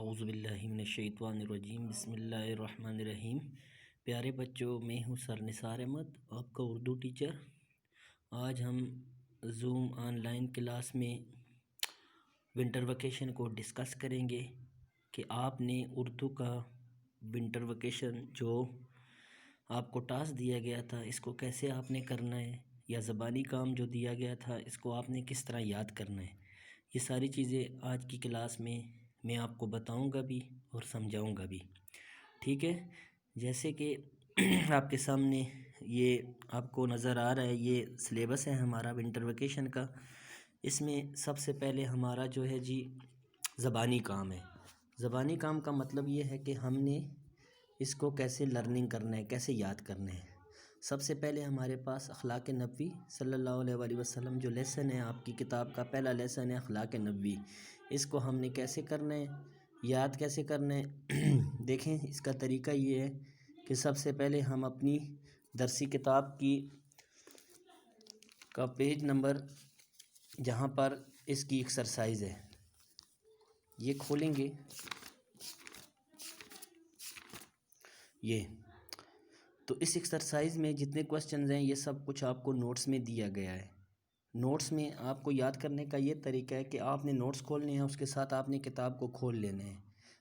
اعوذ باللہ من الشیطان الرجیم، بسم اللہ الرحمن الرحیم۔ پیارے بچوں، میں ہوں سر نثار احمد، آپ کا اردو ٹیچر۔ آج ہم زوم آن لائن کلاس میں ونٹر ویکیشن کو ڈسکس کریں گے کہ آپ نے اردو کا ونٹر ویکیشن جو آپ کو ٹاسک دیا گیا تھا اس کو کیسے آپ نے کرنا ہے، یا زبانی کام جو دیا گیا تھا اس کو آپ نے کس طرح یاد کرنا ہے۔ یہ ساری چیزیں آج کی کلاس میں آپ کو بتاؤں گا بھی اور سمجھاؤں گا بھی، ٹھیک ہے۔ جیسے کہ آپ کے سامنے یہ آپ کو نظر آ رہا ہے، یہ سلیبس ہے ہمارا ونٹر ویکیشن کا۔ اس میں سب سے پہلے ہمارا جو ہے زبانی کام ہے۔ زبانی کام کا مطلب یہ ہے کہ ہم نے اس کو کیسے لرننگ کرنا ہے، کیسے یاد کرنا ہے۔ سب سے پہلے ہمارے پاس اخلاق نبوی صلی اللہ علیہ وآلہ وسلم جو لیسن ہے، آپ کی کتاب کا پہلا لیسن ہے اخلاق نبوی۔ اس کو ہم نے کیسے کرنا ہے، یاد کیسے کرنا ہے۔ دیکھیں، اس کا طریقہ یہ ہے کہ سب سے پہلے ہم اپنی درسی کتاب کا پیج نمبر جہاں پر اس کی ایکسرسائز ہے یہ کھولیں گے۔ یہ تو اس ایکسرسائز میں جتنے کوسچنز ہیں یہ سب کچھ آپ کو نوٹس میں دیا گیا ہے۔ نوٹس میں آپ کو یاد کرنے کا یہ طریقہ ہے کہ آپ نے نوٹس کھولنے ہیں، اس کے ساتھ آپ نے کتاب کو کھول لینا ہے۔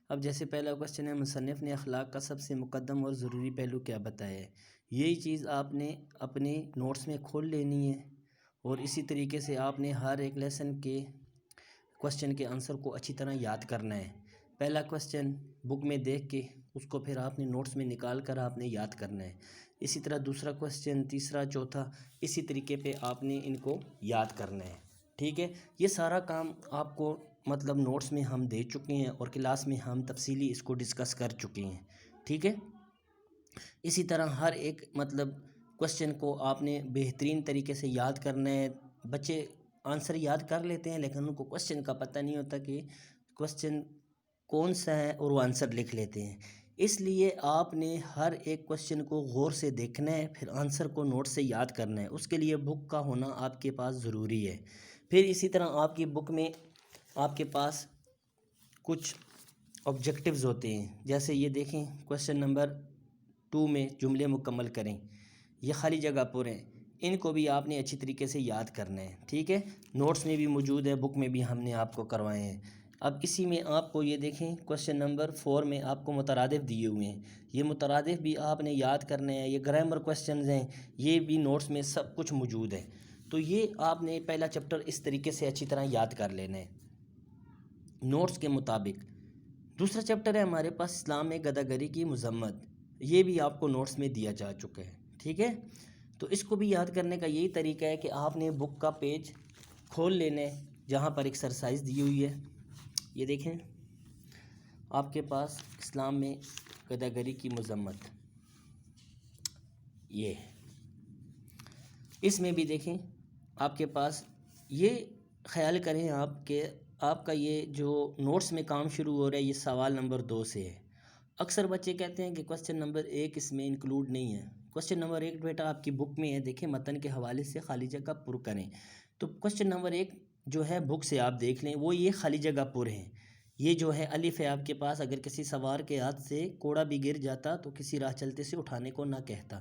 اب جیسے پہلا کوسچن ہے، مصنف نے اخلاق کا سب سے مقدم اور ضروری پہلو کیا بتایا ہے۔ یہی چیز آپ نے اپنے نوٹس میں کھول لینی ہے، اور اسی طریقے سے آپ نے ہر ایک لیسن کے کوسچن کے آنسر کو اچھی طرح یاد کرنا ہے۔ پہلا کوسچن بک میں دیکھ کے اس کو پھر آپ نے نوٹس میں نکال کر آپ نے یاد کرنا ہے۔ اسی طرح دوسرا کوسچن، تیسرا، چوتھا، اسی طریقے پہ آپ نے ان کو یاد کرنا ہے، ٹھیک ہے۔ یہ سارا کام آپ کو نوٹس میں ہم دے چکے ہیں، اور کلاس میں ہم تفصیلی اس کو ڈسکس کر چکے ہیں، ٹھیک ہے۔ اسی طرح ہر ایک کوسچن کو آپ نے بہترین طریقے سے یاد کرنا ہے۔ بچے آنسر یاد کر لیتے ہیں لیکن ان کو کوسچن کا پتہ نہیں ہوتا کہ کوسچن کون سا ہے، اور وہ آنسر لکھ لیتے ہیں۔ اس لیے آپ نے ہر ایک کوسچن کو غور سے دیکھنا ہے، پھر آنسر کو نوٹ سے یاد کرنا ہے۔ اس کے لیے بک کا ہونا آپ کے پاس ضروری ہے۔ پھر اسی طرح آپ کی بک میں آپ کے پاس کچھ آبجیکٹیوز ہوتے ہیں، جیسے یہ دیکھیں کوسچن نمبر 2 میں جملے مکمل کریں، یہ خالی جگہ پوریں، ان کو بھی آپ نے اچھی طریقے سے یاد کرنا ہے، ٹھیک ہے۔ نوٹس میں بھی موجود ہے، بک میں بھی ہم نے آپ کو کروائے ہیں۔ اب اسی میں آپ کو یہ دیکھیں کوسچن نمبر 4 میں آپ کو مترادف دیے ہوئے ہیں، یہ مترادف بھی آپ نے یاد کرنے ہیں۔ یہ گرامر کوسچنز ہیں، یہ بھی نوٹس میں سب کچھ موجود ہے۔ تو یہ آپ نے پہلا چیپٹر اس طریقے سے اچھی طرح یاد کر لینا ہے نوٹس کے مطابق۔ دوسرا چیپٹر ہے ہمارے پاس اسلام میں گداگری کی مذمت، یہ بھی آپ کو نوٹس میں دیا جا چکا ہے، ٹھیک ہے۔ تو اس کو بھی یاد کرنے کا یہی طریقہ ہے کہ آپ نے بک کا پیج کھول لینا ہے جہاں پر ایکسرسائز دی ہوئی ہے۔ یہ دیکھیں آپ کے پاس اسلام میں گداگری کی مذمت، یہ اس میں بھی دیکھیں آپ کے پاس، یہ خیال کریں آپ کہ آپ کا یہ جو نوٹس میں کام شروع ہو رہا ہے یہ سوال نمبر 2 سے ہے۔ اکثر بچے کہتے ہیں کہ کوسچن نمبر 1 اس میں انکلوڈ نہیں ہے۔ کوسچن نمبر 1 بیٹا آپ کی بک میں ہے، دیکھیں متن کے حوالے سے خالی جگہ پر کریں۔ تو کوسچن نمبر 1 جو ہے بک سے آپ دیکھ لیں، وہ یہ خالی جگہ پر ہیں۔ یہ جو ہے الف ہے آپ کے پاس، اگر کسی سوار کے ہاتھ سے کوڑا بھی گر جاتا تو کسی راہ چلتے سے اٹھانے کو نہ کہتا۔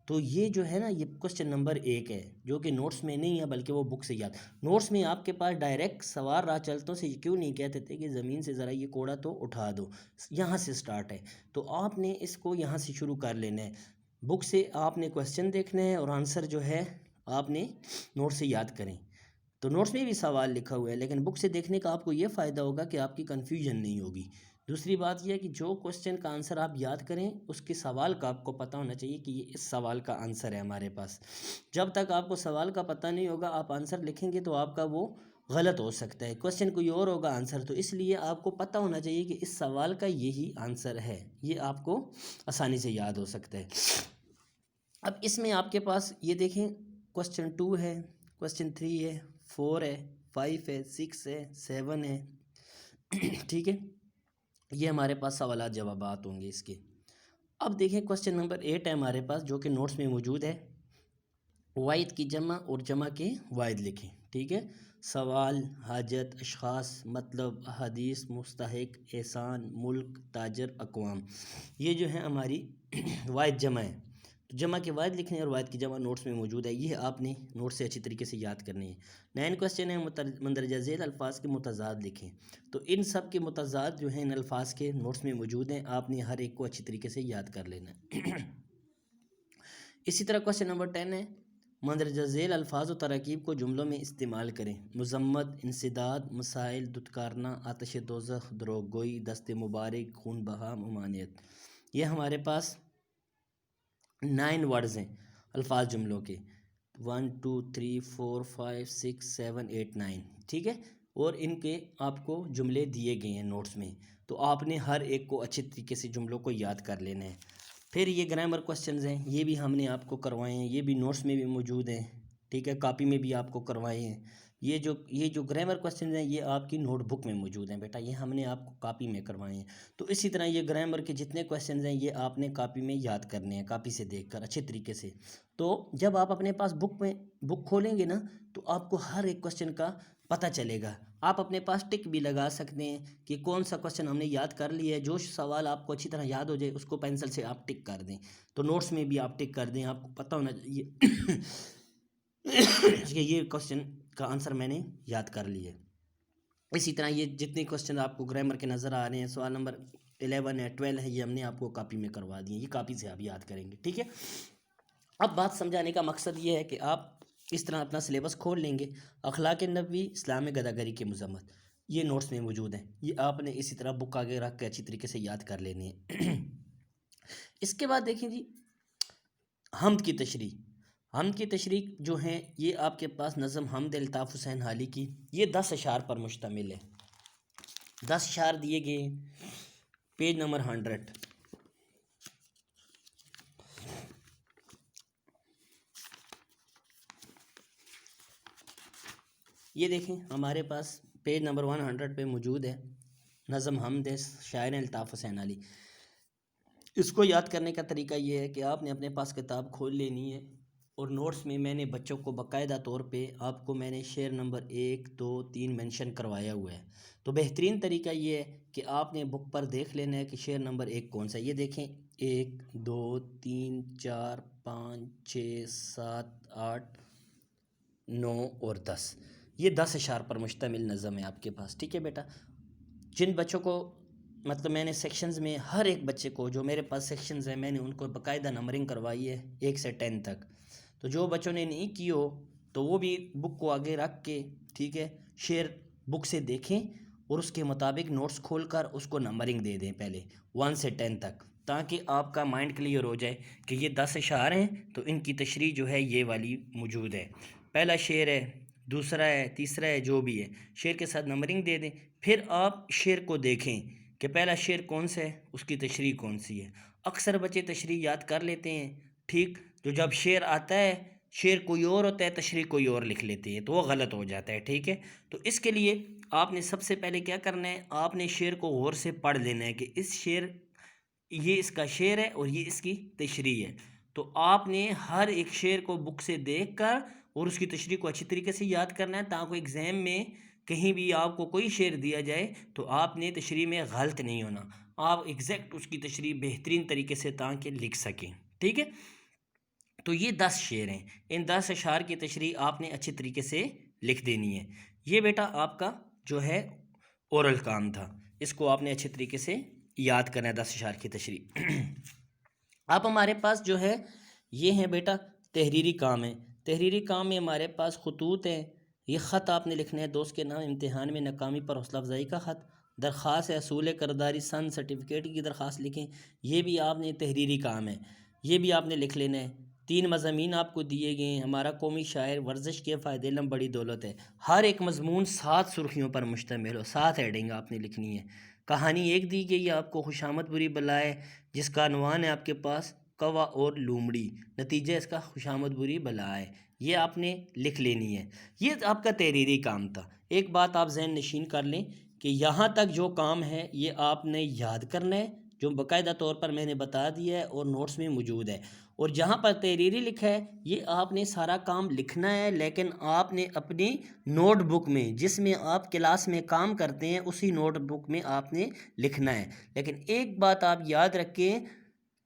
تو یہ جو ہے نا، یہ کوسچن نمبر 1 ہے جو کہ نوٹس میں نہیں ہے بلکہ وہ بک سے یاد۔ نوٹس میں آپ کے پاس ڈائریکٹ سوار راہ چلتوں سے کیوں نہیں کہتے تھے کہ زمین سے ذرا یہ کوڑا تو اٹھا دو، یہاں سے سٹارٹ ہے۔ تو آپ نے اس کو یہاں سے شروع کر لینا ہے۔ بک سے آپ نے کوسچن دیکھنا ہے اور آنسر جو ہے آپ نے نوٹ سے یاد کریں۔ تو نوٹس میں بھی سوال لکھا ہوا ہے، لیکن بک سے دیکھنے کا آپ کو یہ فائدہ ہوگا کہ آپ کی کنفیوژن نہیں ہوگی۔ دوسری بات یہ ہے کہ جو کوسچن کا آنسر آپ یاد کریں اس کے سوال کا آپ کو پتہ ہونا چاہیے کہ یہ اس سوال کا آنسر ہے ہمارے پاس۔ جب تک آپ کو سوال کا پتہ نہیں ہوگا آپ آنسر لکھیں گے تو آپ کا وہ غلط ہو سکتا ہے، کوسچن کوئی اور ہوگا آنسر، تو اس لیے آپ کو پتہ ہونا چاہیے کہ اس سوال کا یہی آنسر ہے، یہ آپ کو آسانی سے یاد ہو سکتا ہے۔ اب اس میں آپ کے پاس یہ دیکھیں کوسچن 2 ہے، کوسچن 3 ہے، 4 ہے، 5 ہے، 6 ہے، 7 ہے، ٹھیک ہے۔ یہ ہمارے پاس سوالات جوابات ہوں گے اس کے۔ اب دیکھیں کوسچن نمبر 8 ہے ہمارے پاس جو کہ نوٹس میں موجود ہے، واحد کی جمع اور جمع کے واحد لکھیں، ٹھیک ہے۔ سوال، حاجت، اشخاص، مطلب، احادیث، مستحق، احسان، ملک، تاجر، اقوام، یہ جو ہے ہماری واحد جمع ہے. تو جمع کے واحد لکھنے اور واحد کی جمع نوٹس میں موجود ہے. یہ آپ نے نوٹ سے اچھی طریقے سے یاد کرنی ہے. 9 کوسچن ہے مندرجہ ذیل الفاظ کے متضاد لکھیں. تو ان سب کے متضاد جو ہیں ان الفاظ کے نوٹس میں موجود ہیں. آپ نے ہر ایک کو اچھی طریقے سے یاد کر لینا ہے. اسی طرح کوسچن نمبر 10 ہے مندرجہ ذیل الفاظ و تراکیب کو جملوں میں استعمال کریں. مذمت، انسداد، مسائل، دھتکارنا، آتش دوزخ، دروغ گوئی، دست مبارک، خون بہا، ممانعت. یہ ہمارے پاس 9 ورڈز ہیں الفاظ جملوں کے. 1 2 3 4 5 6 7 8 9 ٹھیک ہے. اور ان کے آپ کو جملے دیے گئے ہیں نوٹس میں. تو آپ نے ہر ایک کو اچھے طریقے سے جملوں کو یاد کر لینا ہے. پھر یہ گرامر کوسچنز ہیں، یہ بھی ہم نے آپ کو کروائے ہیں. یہ بھی نوٹس میں بھی موجود ہیں. ٹھیک ہے، کاپی میں بھی آپ کو کروائے ہیں. یہ جو گرامر کوسچنز ہیں یہ آپ کی نوٹ بک میں موجود ہیں بیٹا. یہ ہم نے آپ کو کاپی میں کروائے ہیں. تو اسی طرح یہ گرامر کے جتنے کوسچنز ہیں یہ آپ نے کاپی میں یاد کرنے ہیں، کاپی سے دیکھ کر اچھے طریقے سے. تو جب آپ اپنے پاس بک کھولیں گے نا تو آپ کو ہر ایک کوسچن کا پتہ چلے گا. آپ اپنے پاس ٹک بھی لگا سکتے ہیں کہ کون سا کوسچن ہم نے یاد کر لیا ہے. جو سوال آپ کو اچھی طرح یاد ہو جائے اس کو پینسل سے آپ ٹک کر دیں. تو نوٹس میں بھی آپ ٹک کر دیں. آپ کو پتہ ہونا چاہیے کہ یہ کوسچن کا آنسر میں نے یاد کر لیا ہے. اسی طرح یہ جتنے کوسچن آپ کو گرامر کے نظر آ رہے ہیں، سوال نمبر 11 ہے، 12 ہے، یہ ہم نے آپ کو کاپی میں کروا دی ہیں. یہ کاپی سے آپ یاد کریں گے. ٹھیک ہے. اب بات سمجھانے کا مقصد یہ ہے کہ آپ اس طرح اپنا سلیبس کھول لیں گے. اخلاق نبوی، اسلام میں گداگری کی مذمت، یہ نوٹس میں موجود ہیں. یہ آپ نے اسی طرح بک آگے رکھ کے اچھی طریقے سے یاد کر لینے ہیں. اس کے بعد دیکھیں جی حمد کی تشریح. حمد کی تشریح جو ہیں یہ آپ کے پاس نظم حمد الطاف حسین حالی کی، یہ 10 اشعار پر مشتمل ہے. 10 اشعار دیے گئے پیج نمبر 100. یہ دیکھیں ہمارے پاس پیج نمبر 100 پہ موجود ہے نظم حمد شاعر الطاف حسین علی. اس کو یاد کرنے کا طریقہ یہ ہے کہ آپ نے اپنے پاس کتاب کھول لینی ہے اور نوٹس میں میں نے بچوں کو باقاعدہ طور پہ آپ کو میں نے شعر نمبر 1 2 3 مینشن کروایا ہوا ہے. تو بہترین طریقہ یہ ہے کہ آپ نے بک پر دیکھ لینا ہے کہ شعر نمبر 1 کون سا ہے. یہ دیکھیں 1 2 3 4 5 6 7 8 9 اور 10. یہ 10 اشعار پر مشتمل نظم ہے آپ کے پاس. ٹھیک ہے بیٹا. جن بچوں کو مطلب میں نے سیکشنز میں ہر ایک بچے کو جو میرے پاس سیکشنز ہیں میں نے ان کو باقاعدہ نمبرنگ کروائی ہے 1 سے 10 تک. تو جو بچوں نے نہیں کی ہو تو وہ بھی بک کو آگے رکھ کے ٹھیک ہے شعر بک سے دیکھیں اور اس کے مطابق نوٹس کھول کر اس کو نمبرنگ دے دیں پہلے 1 سے 10 تک، تاکہ آپ کا مائنڈ کلیئر ہو جائے کہ یہ 10 اشعار ہیں تو ان کی تشریح جو ہے یہ والی موجود ہے. پہلا شعر ہے، دوسرا ہے، تیسرا ہے، جو بھی ہے شعر کے ساتھ نمبرنگ دے دیں. پھر آپ شعر کو دیکھیں کہ پہلا شعر کون سا ہے، اس کی تشریح کون سی ہے. اکثر بچے تشریح یاد کر لیتے ہیں ٹھیک، جو جب شعر آتا ہے شعر کوئی اور ہوتا ہے تشریح کوئی اور لکھ لیتے ہیں تو وہ غلط ہو جاتا ہے. ٹھیک ہے. تو اس کے لیے آپ نے سب سے پہلے کیا کرنا ہے، آپ نے شعر کو غور سے پڑھ لینا ہے کہ یہ اس کا شعر ہے اور یہ اس کی تشریح ہے. تو آپ نے ہر ایک شعر کو بک سے دیکھ کر اور اس کی تشریح کو اچھی طریقے سے یاد کرنا ہے، تاکہ ایگزام میں کہیں بھی آپ کو کوئی شعر دیا جائے تو آپ نے تشریح میں غلط نہیں ہونا. آپ ایگزیکٹ اس کی تشریح بہترین طریقے سے تاکہ لکھ سکیں. ٹھیک ہے. تو یہ 10 شعر ہیں. ان 10 اشعار کی تشریح آپ نے اچھے طریقے سے لکھ دینی ہے. یہ بیٹا آپ کا جو ہے اورل کام تھا، اس کو آپ نے اچھے طریقے سے یاد کرنا ہے 10 اشعار کی تشریح. اب ہمارے پاس جو ہے یہ ہیں بیٹا تحریری کام ہے. تحریری کام میں ہمارے پاس خطوط ہیں. یہ خط آپ نے لکھنا ہے دوست کے نام، امتحان میں ناکامی پر حوصلہ افزائی کا خط. درخواست ہے، اصول کرداری سن سرٹیفکیٹ کی درخواست لکھیں. یہ بھی آپ نے تحریری کام ہے، یہ بھی آپ نے لکھ لینا ہے. 3 مضامین آپ کو دیے گئے ہیں. ہمارا قومی شاعر، ورزش کے فائدے، علم بڑی دولت ہے. ہر ایک مضمون 7 سرخیوں پر مشتمل ہو، 7 ہیڈنگ آپ نے لکھنی ہے. کہانی ایک دی گئی ہے آپ کو، خوشامد بری بلائے، جس کا عنوان ہے آپ کے پاس کوا اور لومڑی، نتیجہ اس کا خوشامد بری بلا ہے. یہ آپ نے لکھ لینی ہے. یہ آپ کا تحریری کام تھا. ایک بات آپ ذہن نشین کر لیں کہ یہاں تک جو کام ہے یہ آپ نے یاد کرنا ہے. جو باقاعدہ طور پر میں نے بتا دیا ہے اور نوٹس میں موجود ہے۔ اور جہاں پر تحریری لکھا ہے یہ آپ نے سارا کام لکھنا ہے، لیکن آپ نے اپنی نوٹ بک میں، جس میں آپ کلاس میں کام کرتے ہیں، اسی نوٹ بک میں آپ نے لکھنا ہے۔ لیکن ایک بات آپ یاد رکھیں،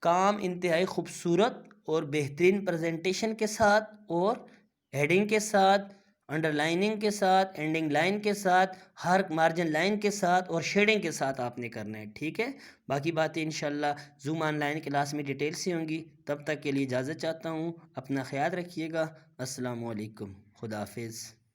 کام انتہائی خوبصورت اور بہترین پریزنٹیشن کے ساتھ اور ہیڈنگ کے ساتھ، انڈر لائننگ کے ساتھ، اینڈنگ لائن کے ساتھ، ہر مارجن لائن کے ساتھ اور شیڈنگ کے ساتھ آپ نے کرنا ہے، ٹھیک ہے؟ باقی باتیں انشاءاللہ زوم آن لائن کلاس میں ڈیٹیل سے ہوں گی۔ تب تک کے لیے اجازت چاہتا ہوں، اپنا خیال رکھیے گا۔ السلام علیکم، خدا حافظ۔